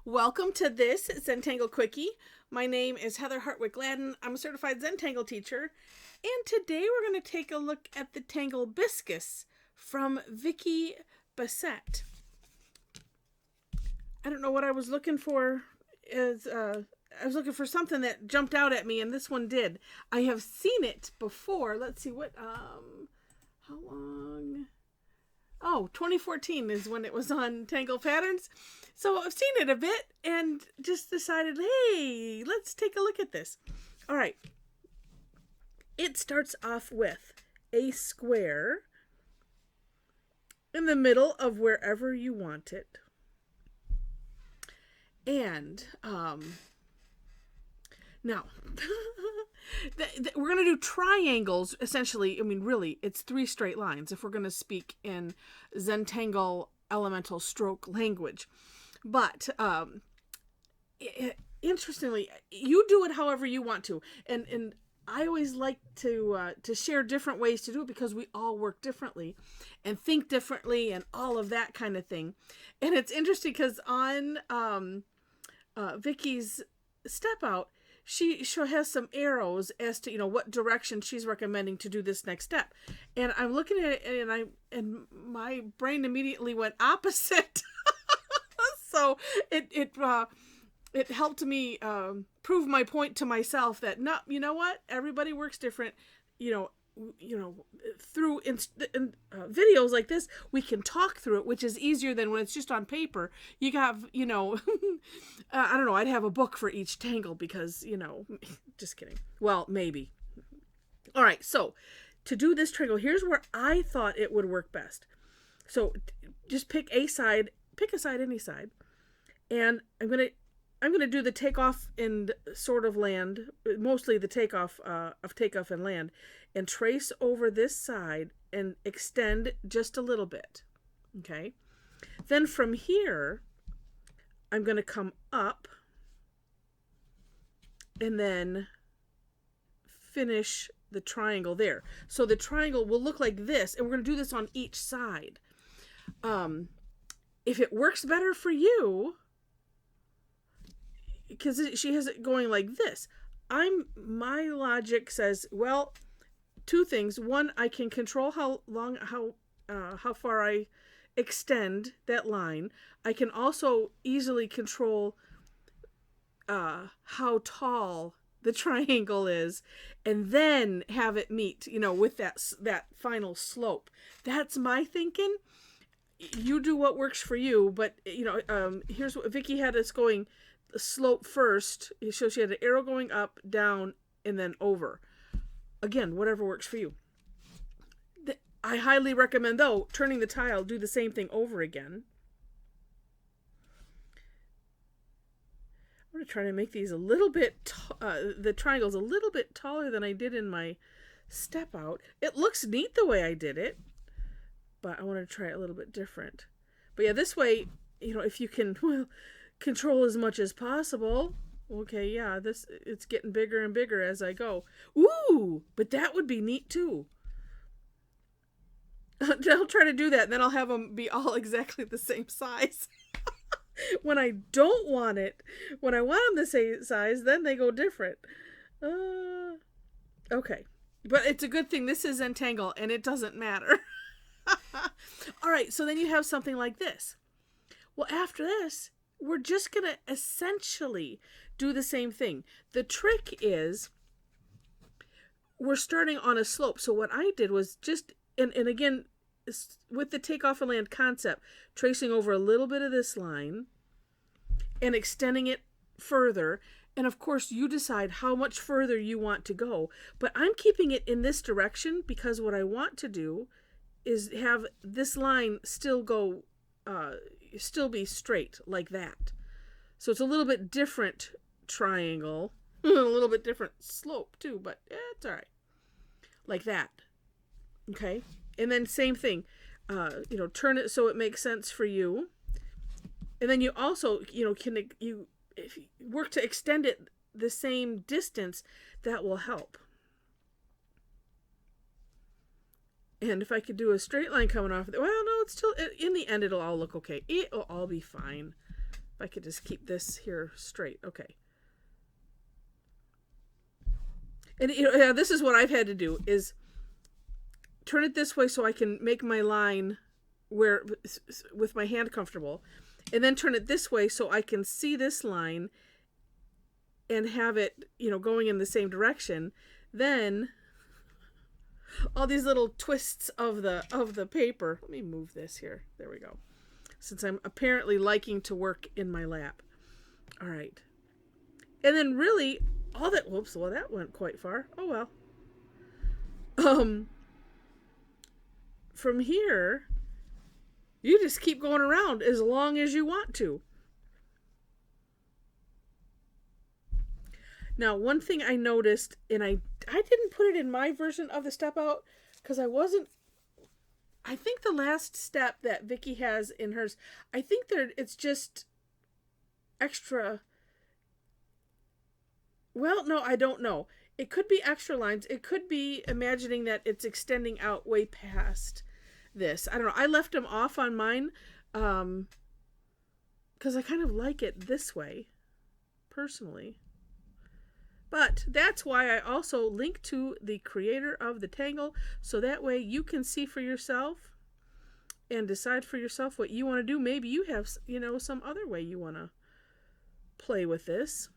Welcome to this Zentangle Quickie. My name is Heather Hartwick Gladden. I'm a certified Zentangle teacher. And today we're going to take a look at the tangle Biscus from Vicki Bassett. I don't know what I was looking for. I was looking for something that jumped out at me, and this one did. I have seen it before. Let's see what, how long? Oh, 2014 is when it was on Tangle Patterns. So I've seen it a bit and just decided, hey, let's take a look at this. All right. It starts off with a square in the middle of wherever you want it. And now, we're going to do triangles, essentially. I mean, really, it's 3 straight lines if we're going to speak in Zentangle elemental stroke language. But interestingly, you do it however you want to. And I always like to share different ways to do it because we all work differently and think differently and all of that kind of thing. And it's interesting because on Vicki's step out, she has some arrows as to, what direction she's recommending to do this next step. And I'm looking at it and my brain immediately went opposite. So it helped me prove my point to myself that, no, you know what? Everybody works different. Through videos like this, we can talk through it, which is easier than when it's just on paper. You have, I don't know, I'd have a book for each tangle because, just kidding. Well, maybe. All right, so to do this triangle, here's where I thought it would work best. So just pick a side, any side, and I'm gonna do the takeoff and sort of land, mostly the takeoff and land, and trace over this side and extend just a little bit. Okay. Then from here, I'm going to come up and then finish the triangle there. So the triangle will look like this, and we're going to do this on each side. If it works better for you, because she has it going like this, my logic says, well, 2 things. One, I can control how far I extend that line. I can also easily control how tall the triangle is, and then have it meet, with that final slope. That's my thinking. You do what works for you, but here's what Vicki had us going: the slope first. So she had an arrow going up, down, and then over. Again, whatever works for you. I highly recommend, though, turning the tile, do the same thing over again. I'm going to try to make these a little bit, the triangles a little bit taller than I did in my step out. It looks neat the way I did it, but I want to try it a little bit different. But yeah, this way, if you can, control as much as possible. Okay, yeah, it's getting bigger and bigger as I go. Ooh, but that would be neat too. I'll try to do that, and then I'll have them be all exactly the same size. When I don't want it, when I want them the same size, then they go different. Okay, but it's a good thing this is Zentangle, and it doesn't matter. All right, so then you have something like this. Well, after this, we're just going to essentially do the same thing. The trick is we're starting on a slope. So what I did was just, and again, with the takeoff and land concept, tracing over a little bit of this line and extending it further. And of course, you decide how much further you want to go. But I'm keeping it in this direction because what I want to do is have this line still go, still be straight like that. So it's a little bit different triangle, a little bit different slope too, but it's all right. Like that. Okay. And then same thing, turn it so it makes sense for you. And then you also, if you work to extend it the same distance, that will help. And if I could do a straight line coming off, well, no, it's still, in the end, it'll all look okay. It'll all be fine. If I could just keep this here straight. Okay. And this is what I've had to do, is turn it this way so I can make my line where with my hand comfortable, and then turn it this way so I can see this line and have it, going in the same direction. Then all these little twists of the paper. Let me move this here. There we go. Since I'm apparently liking to work in my lap. All right. And then really all that, whoops, well, that went quite far. Oh well. From here, you just keep going around as long as you want to. Now, one thing I noticed, and I didn't put it in my version of the step out because I think the last step that Vicki has in hers, I think it's just extra. Well, no, I don't know. It could be extra lines. It could be imagining that it's extending out way past this. I don't know. I left them off on mine because I kind of like it this way, personally. But that's why I also link to the creator of the Tangle, so that way you can see for yourself and decide for yourself what you want to do. Maybe you have, some other way you want to play with this.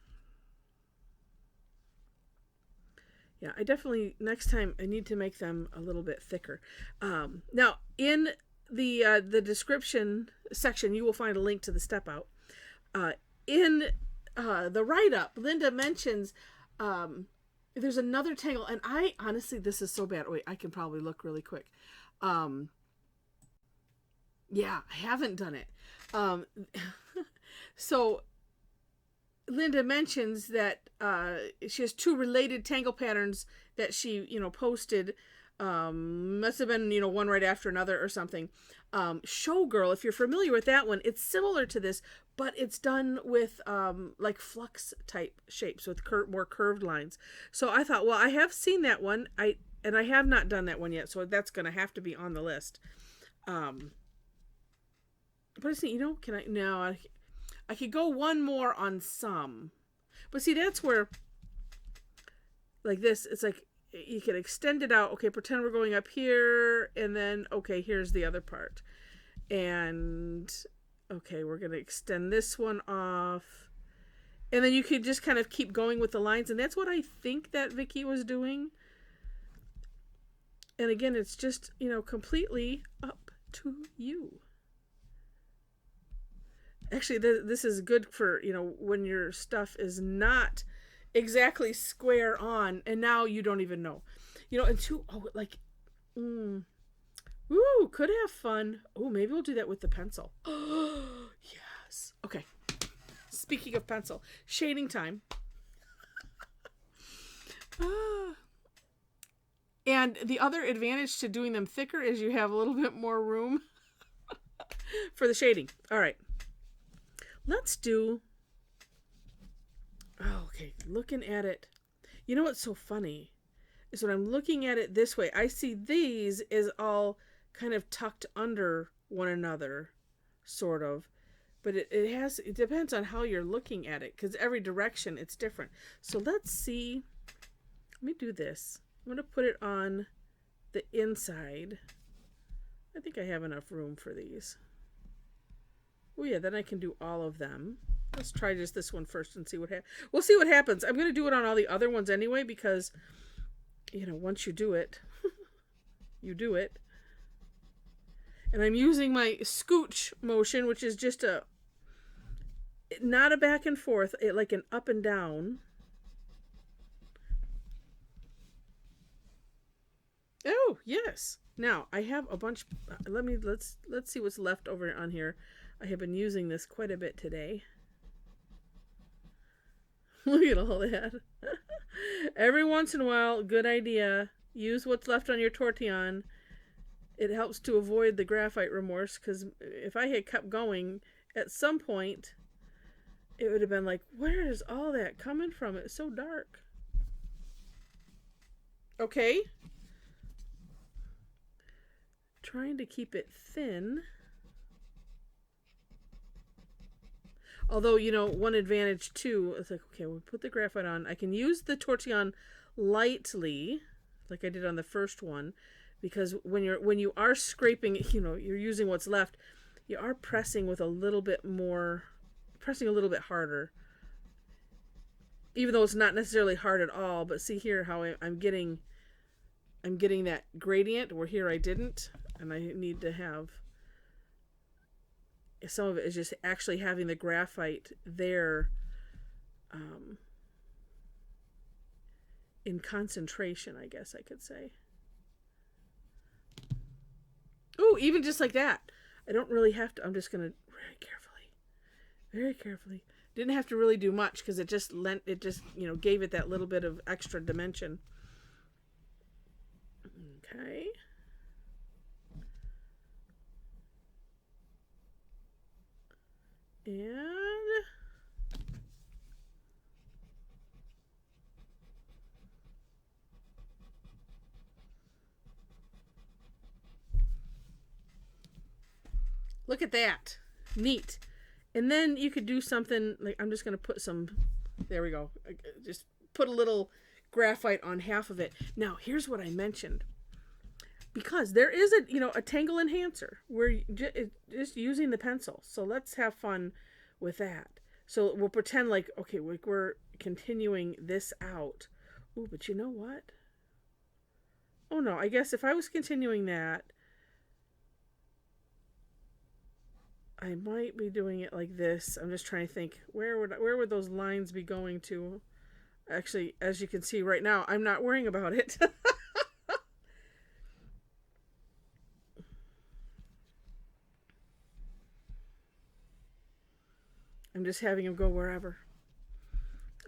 Yeah, I definitely, next time, I need to make them a little bit thicker. Now, in the description section, you will find a link to the step out. In the write-up, Linda mentions there's another tangle, and I, honestly, this is so bad. Wait, I can probably look really quick. Yeah, I haven't done it. So Linda mentions that she has two related tangle patterns that she, posted. Must have been, one right after another or something. Showgirl, if you're familiar with that one, it's similar to this, but it's done with like flux type shapes with more curved lines. So I thought, well, I have seen that one. I have not done that one yet, so that's going to have to be on the list. But I see, can I? No, I could go one more on some. But see, that's where, like this, it's like you can extend it out. Okay, pretend we're going up here, and then, okay, here's the other part. And, okay, we're going to extend this one off. And then you could just kind of keep going with the lines. And that's what I think that Vicki was doing. And again, it's just, completely up to you. Actually, this is good for, when your stuff is not exactly square on, and now you don't even know. Could have fun. Oh, maybe we'll do that with the pencil. Oh, yes. Okay. Speaking of pencil, shading time. And the other advantage to doing them thicker is you have a little bit more room for the shading. All right. Let's do, okay, looking at it. You know what's so funny is when I'm looking at it this way, I see these is all kind of tucked under one another, sort of. But it depends on how you're looking at it, because every direction it's different. So let's see. Let me do this. I'm going to put it on the inside. I think I have enough room for these. Oh yeah, then I can do all of them. Let's try just this one first and see what happens. We'll see what happens. I'm going to do it on all the other ones anyway, because, once you do it, you do it. And I'm using my scooch motion, which is just not a back and forth, like an up and down. Oh, yes. Now, I have a bunch. Let's see what's left over on here. I have been using this quite a bit today. Look at all that. Every once in a while, good idea. Use what's left on your Tortillion. It helps to avoid the graphite remorse, because if I had kept going, at some point, it would have been like, where is all that coming from? It's so dark. Okay. Trying to keep it thin. Although, you know, one advantage too, it's like, okay, we'll put the graphite on. I can use the Tortillion lightly, like I did on the first one, because when you are scraping, you know, you're using what's left, you are pressing with a little bit more, pressing a little bit harder. Even though it's not necessarily hard at all, but see here how I'm getting that gradient where here I didn't, and I need to have some of it is just actually having the graphite there in concentration, I guess I could say. Ooh, even just like that. I don't really have to, I'm just going to very carefully. Didn't have to really do much because it just, you know, gave it that little bit of extra dimension. Okay. And look at that. Neat. And then you could do something like, I'm just going to put some, there we go. Just put a little graphite on half of it. Now, here's what I mentioned. Because there is a tangle enhancer where just using the pencil. So let's have fun with that. So we'll pretend like, okay, we're continuing this out. Ooh, but you know what? Oh no, I guess if I was continuing that, I might be doing it like this. I'm just trying to think, where would those lines be going to? Actually, as you can see right now, I'm not worrying about it. I'm just having them go wherever.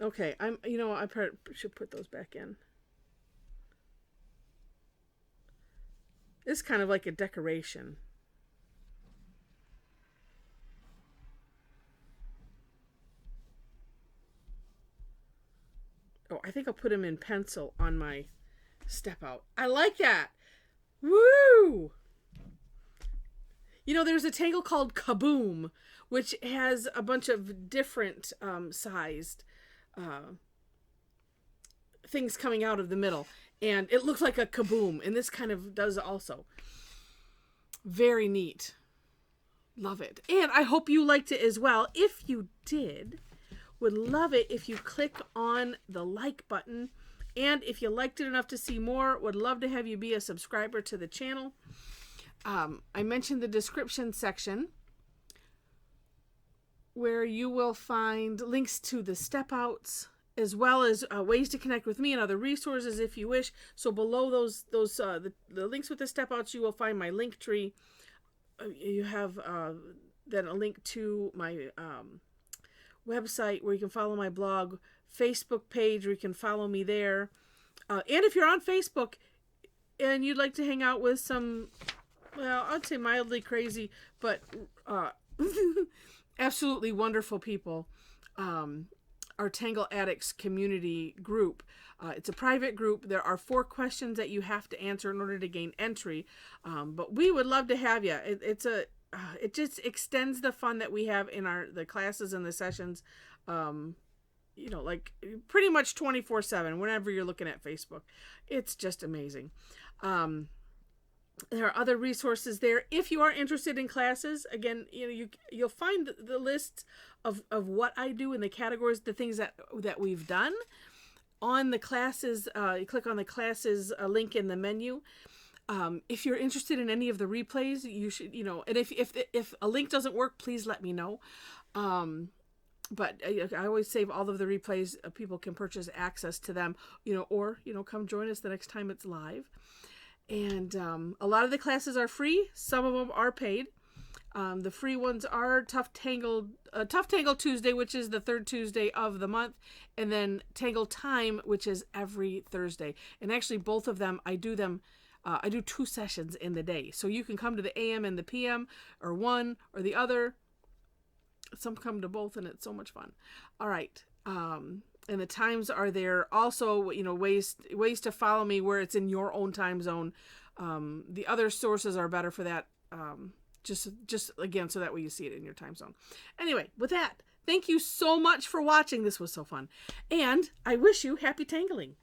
Okay, I probably should put those back in. It's kind of like a decoration. Oh, I think I'll put them in pencil on my step out. I like that. Woo! You know, there's a tangle called Kaboom, which has a bunch of different sized things coming out of the middle. And it looks like a kaboom. And this kind of does also. Very neat. Love it. And I hope you liked it as well. If you did, would love it if you click on the like button. And if you liked it enough to see more, would love to have you be a subscriber to the channel. I mentioned the description section where you will find links to the step outs as well as ways to connect with me and other resources if you wish. So below the links with the step outs, you will find my link tree. You have then a link to my website where you can follow my blog, Facebook page where you can follow me there. And if you're on Facebook and you'd like to hang out with some, well, I'd say mildly crazy, but absolutely wonderful people, our Tangle Addicts community group. It's a private group. There are 4 questions that you have to answer in order to gain entry. But we would love to have you. It just extends the fun that we have in the classes and the sessions. Like pretty much 24/7 whenever you're looking at Facebook. It's just amazing. There are other resources there. If you are interested in classes, again, you'll find the lists of what I do in the categories, the things that we've done on the classes. You click on the classes link in the menu. If you're interested in any of the replays, you should, and if a link doesn't work, please let me know. But I always save all of the replays. People can purchase access to them, or come join us the next time it's live. And a lot of the classes are free. Some of them are paid. The free ones are Tough Tangle Tuesday, which is the 3rd Tuesday of the month, and then Tangle Time, which is every Thursday. And actually, both of them, I do 2 sessions in the day. So you can come to the AM and the PM, or one or the other. Some come to both, and it's so much fun. All right. And the times are there. Also, ways to follow me where it's in your own time zone. The other sources are better for that. Just again, so that way you see it in your time zone. Anyway, with that, Thank you so much for watching. This was so fun. And I wish you happy tangling.